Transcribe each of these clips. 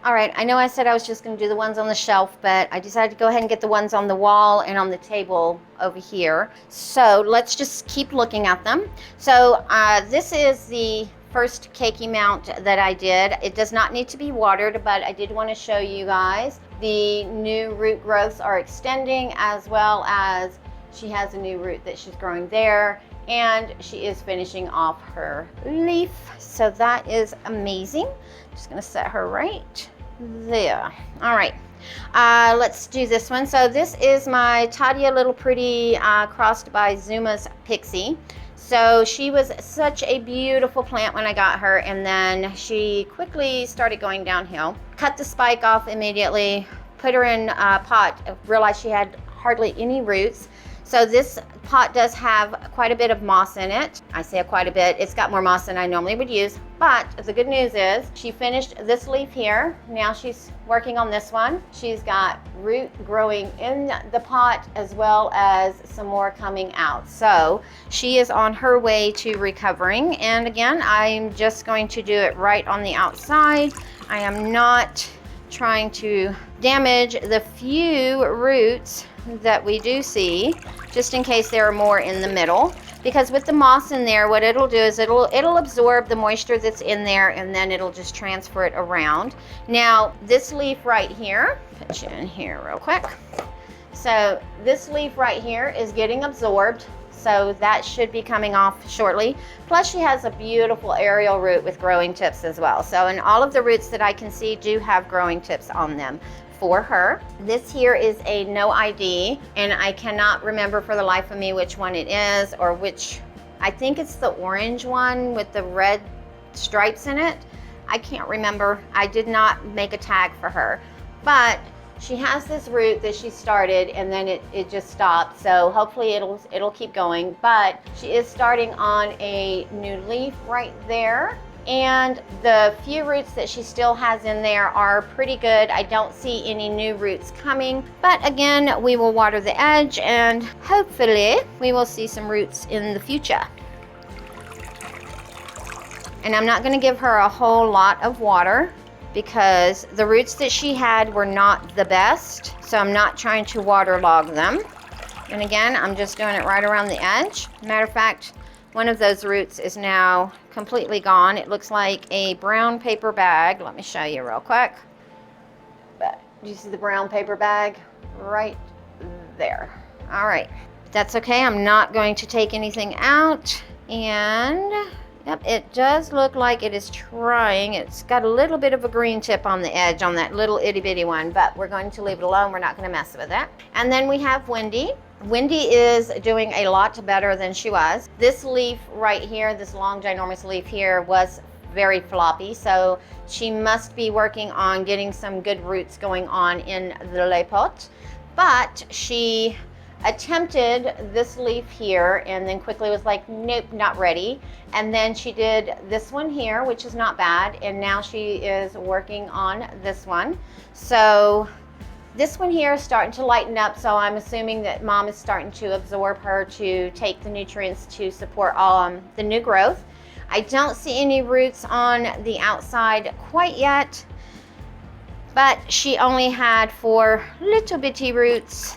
All right, I know I said I was just going to do the ones on the shelf, but I decided to go ahead and get the ones on the wall and on the table over here. So let's just keep looking at them. So this is the first Cakey mount that I did. It does not need to be watered, but I did want to show you guys the new root growths are extending, as well as she has a new root that she's growing there, and she is finishing off her leaf. So that is amazing. Just gonna set her right there. All right, let's do this one. So this is my Tadia Little Pretty crossed by Zuma's Pixie. So she was such a beautiful plant when I got her, and then she quickly started going downhill. Cut the spike off immediately, put her in a pot, realized she had hardly any roots. So this pot does have quite a bit of moss in it. I say quite a bit. It's got more moss than I normally would use. But the good news is she finished this leaf here. Now she's working on this one. She's got root growing in the pot, as well as some more coming out. So she is on her way to recovering. And again, I'm just going to do it right on the outside. I am not trying to damage the few roots that we do see, just in case there are more in the middle, because with the moss in there, what it'll do is it'll absorb the moisture that's in there, and then it'll just transfer it around. Now this leaf right here, put you in here real quick. So this leaf right here is getting absorbed, so that should be coming off shortly. Plus she has a beautiful aerial root with growing tips as well. So, and all of the roots that I can see do have growing tips on them for her. This here is a no ID, and I cannot remember for the life of me which one it is, or which, I think it's the orange one with the red stripes in it. I can't remember. I did not make a tag for her, but she has this root that she started, and then it just stopped. So hopefully it'll keep going, but she is starting on a new leaf right there. And the few roots that she still has in there are pretty good. I don't see any new roots coming, but again, we will water the edge, and hopefully we will see some roots in the future. And I'm not going to give her a whole lot of water, because the roots that she had were not the best, so I'm not trying to waterlog them. And again, I'm just doing it right around the edge. Matter of fact, one of those roots is now completely gone. It looks like a brown paper bag. Let me show you real quick. But do you see the brown paper bag right there? All right, that's okay. I'm not going to take anything out. And yep, it does look like it is trying. It's got a little bit of a green tip on the edge on that little itty bitty one, but we're going to leave it alone. We're not going to mess with it. And then we have Wendy. Wendy is doing a lot better than she was. This leaf right here, this long ginormous leaf here, was very floppy, so she must be working on getting some good roots going on in the le pot. But she attempted this leaf here and then quickly was like, nope, not ready. And then she did this one here, which is not bad, and now she is working on this one. So this one here is starting to lighten up, so I'm assuming that mom is starting to absorb her to take the nutrients to support the new growth. I don't see any roots on the outside quite yet, but she only had 4 little bitty roots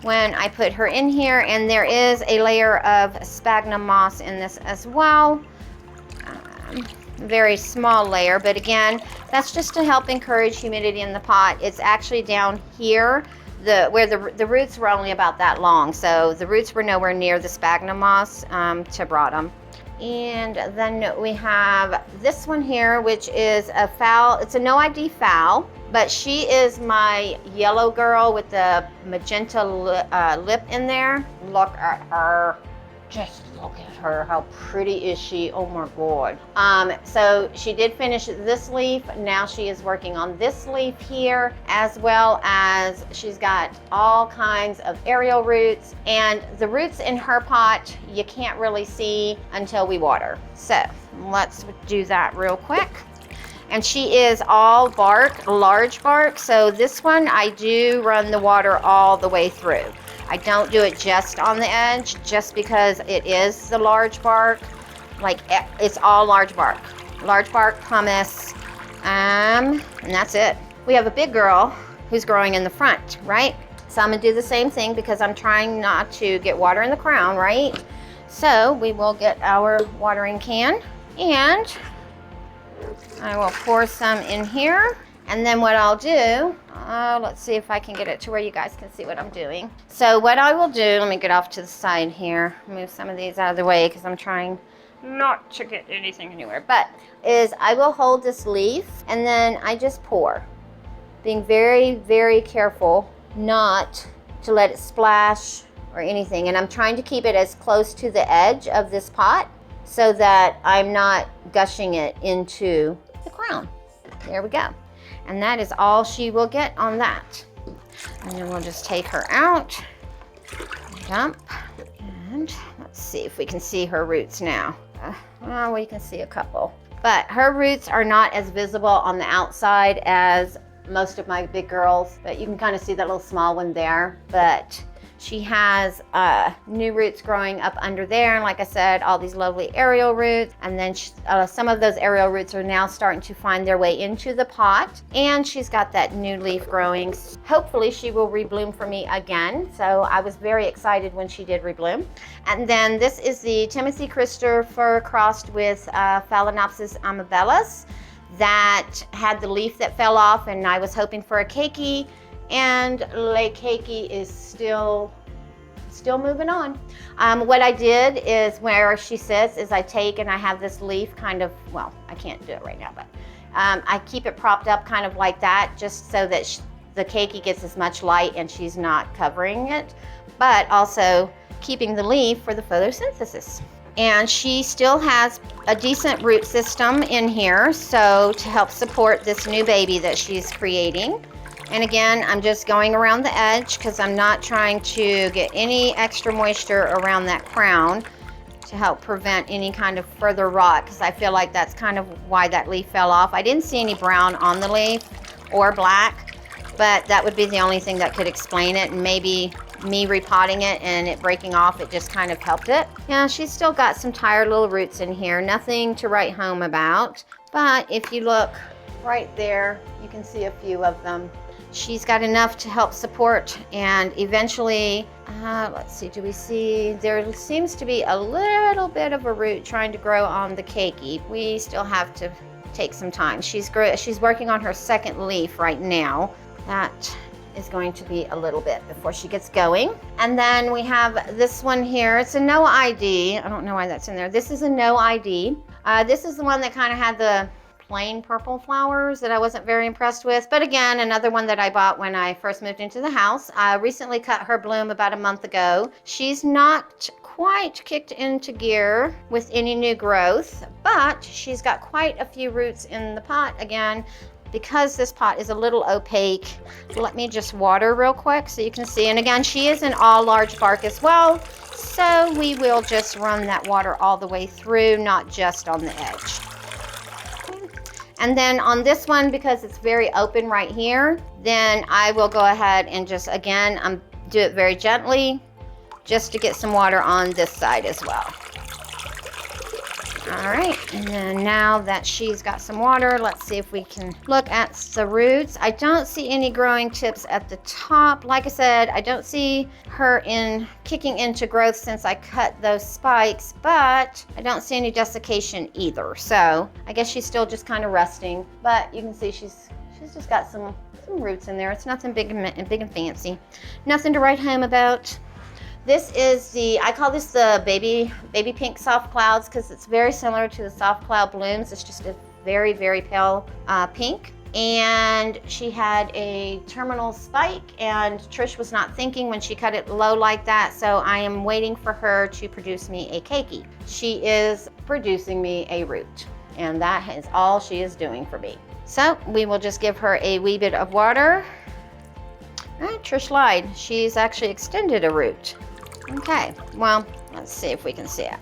when I put her in here, and there is a layer of sphagnum moss in this as well. Very small layer, but again, that's just to help encourage humidity in the pot. It's actually down here where the roots were only about that long, so the roots were nowhere near the sphagnum moss to bottom. And then we have this one here, which is a foul. It's a no ID foul, but she is my yellow girl with the magenta lip in there. Look at her. Just look at her. How pretty is she? Oh my God. So she did finish this leaf. Now she is working on this leaf here, as well as she's got all kinds of aerial roots, and the roots in her pot you can't really see until we water. So let's do that real quick. And she is all bark, large bark. So this one I do run the water all the way through. I don't do it just on the edge, just because it is the large bark. Like, it's all large bark. Large bark pumice, And that's it. We have a big girl who's growing in the front, right? So I'm gonna do the same thing because I'm trying not to get water in the crown, right? So we will get our watering can and I will pour some in here. And then what I'll do, let's see if I can get it to where you guys can see what I'm doing. So what I will do, let me get off to the side here, move some of these out of the way because I'm trying not to get anything anywhere, but is I will hold this leaf and then I just pour, being very, very careful not to let it splash or anything. And I'm trying to keep it as close to the edge of this pot so that I'm not gushing it into the crown. There we go. And that is all she will get on that. And then we'll just take her out, dump, and let's see if we can see her roots now. Well, we can see a couple. But her roots are not as visible on the outside as most of my big girls, but you can kind of see that little small one there. But she has new roots growing up under there, and like I said, all these lovely aerial roots. And then some of those aerial roots are now starting to find their way into the pot, and she's got that new leaf growing. Hopefully she will rebloom for me again, so I was very excited when she did rebloom. And then this is the Timothy Christopher crossed with Phalaenopsis amabellus that had the leaf that fell off, and I was hoping for a Cakey. And Cakey is still moving on. What I did is where she sits is I take and I have this leaf kind of, well, I can't do it right now, but I keep it propped up kind of like that just so that the Cakey gets as much light and she's not covering it, but also keeping the leaf for the photosynthesis. And she still has a decent root system in here, so to help support this new baby that she's creating. And again, I'm just going around the edge because I'm not trying to get any extra moisture around that crown to help prevent any kind of further rot, because I feel like that's kind of why that leaf fell off. I didn't see any brown on the leaf or black, but that would be the only thing that could explain it. And maybe me repotting it and it breaking off, it just kind of helped it. Yeah, she's still got some tired little roots in here, nothing to write home about. But if you look right there, you can see a few of them. She's got enough to help support, and eventually, let's see, do we see, there seems to be a little bit of a root trying to grow on the Cakey. We still have to take some time. She's working on her second leaf right now. That is going to be a little bit before she gets going. And then we have this one here. It's a no ID. I don't know why that's in there. This is a no ID. This is the one that kind of had the plain purple flowers that I wasn't very impressed with. But again, another one that I bought when I first moved into the house. I recently cut her bloom about a month ago. She's not quite kicked into gear with any new growth, but she's got quite a few roots in the pot again. Because this pot is a little opaque, let me just water real quick so you can see. And again, she is an all large bark as well, so we will just run that water all the way through, not just on the edge. And then on this one, because it's very open right here, then I will go ahead and just, again, do it very gently, just to get some water on this side as well. All right, and then now that she's got some water, let's see if we can look at the roots. I don't see any growing tips at the top. Like I said, I don't see her kicking into growth since I cut those spikes, but I don't see any desiccation either. So I guess she's still just kind of resting, but you can see she's just got some roots in there. It's nothing big and fancy. Nothing to write home about. This is I call this the baby pink soft clouds because it's very similar to the soft cloud blooms. It's just a very, very pale pink. And she had a terminal spike, and Trish was not thinking when she cut it low like that, so I am waiting for her to produce me a Cakey. She is producing me a root, and that is all she is doing for me. So we will just give her a wee bit of water. Trish lied. She's actually extended a root. Okay, well, let's see if we can see it.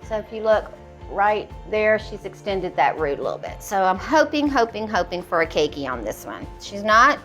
So if you look right there, she's extended that root a little bit. So I'm hoping for a Cakey on this one. She's not,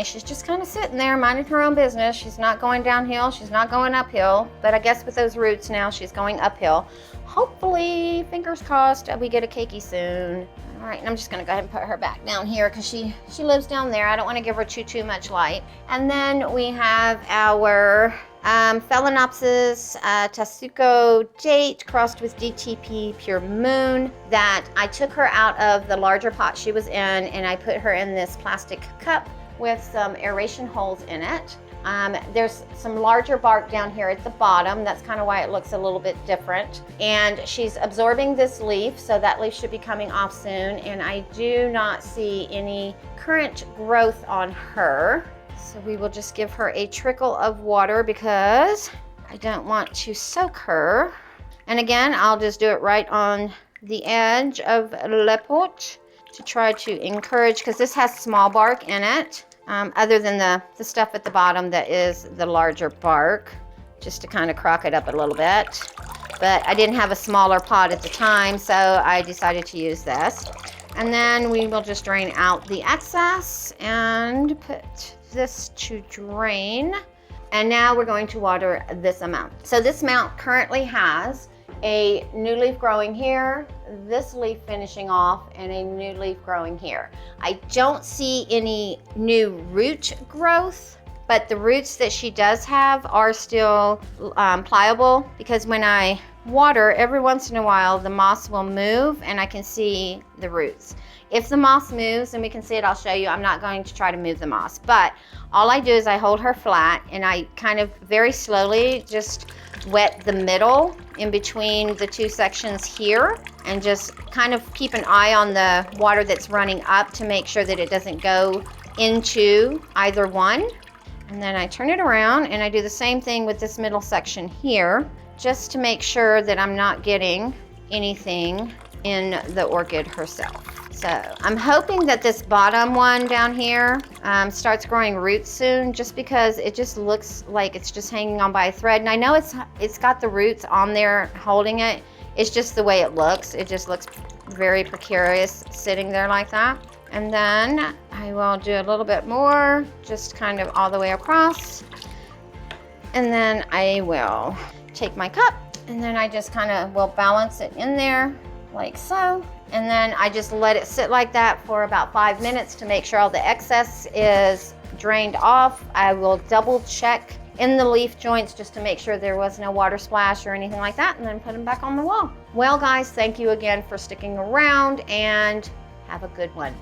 she's just kind of sitting there minding her own business. She's not going downhill, she's not going uphill, but I guess with those roots now, she's going uphill. Hopefully, fingers crossed, we get a Cakey soon. All right, and I'm just gonna go ahead and put her back down here because she lives down there. I don't want to give her too much light. And then we have our Phalaenopsis Tasuko Date crossed with DTP Pure Moon that I took her out of the larger pot she was in and I put her in this plastic cup with some aeration holes in it. There's some larger bark down here at the bottom. That's kind of why it looks a little bit different. And she's absorbing this leaf, so that leaf should be coming off soon. And I do not see any current growth on her. So we will just give her a trickle of water because I don't want to soak her. And again, I'll just do it right on the edge of le pot to try to encourage, because this has small bark in it. Other than the stuff at the bottom that is the larger bark, just to kind of crock it up a little bit. But I didn't have a smaller pot at the time, so I decided to use this. And then we will just drain out the excess and put this to drain. And now we're going to water this amount. So this amount currently has a new leaf growing here, this leaf finishing off, and a new leaf growing here. I don't see any new root growth, but the roots that she does have are still pliable, because when I water, every once in a while the moss will move and I can see the roots. If the moss moves and we can see it, I'll show you. I'm not going to try to move the moss, but all I do is I hold her flat and I kind of very slowly just wet the middle in between the two sections here, and just kind of keep an eye on the water that's running up to make sure that it doesn't go into either one. And then I turn it around and I do the same thing with this middle section here, just to make sure that I'm not getting anything in the orchid herself. So I'm hoping that this bottom one down here starts growing roots soon, just because it just looks like it's just hanging on by a thread. And I know it's got the roots on there holding it. It's just the way it looks. It just looks very precarious sitting there like that. And then I will do a little bit more, just kind of all the way across. And then I will take my cup and then I just kind of will balance it in there like so. And then I just let it sit like that for about 5 minutes to make sure all the excess is drained off. I will double check in the leaf joints just to make sure there was no water splash or anything like that, and then put them back on the wall. Well guys, thank you again for sticking around and have a good one.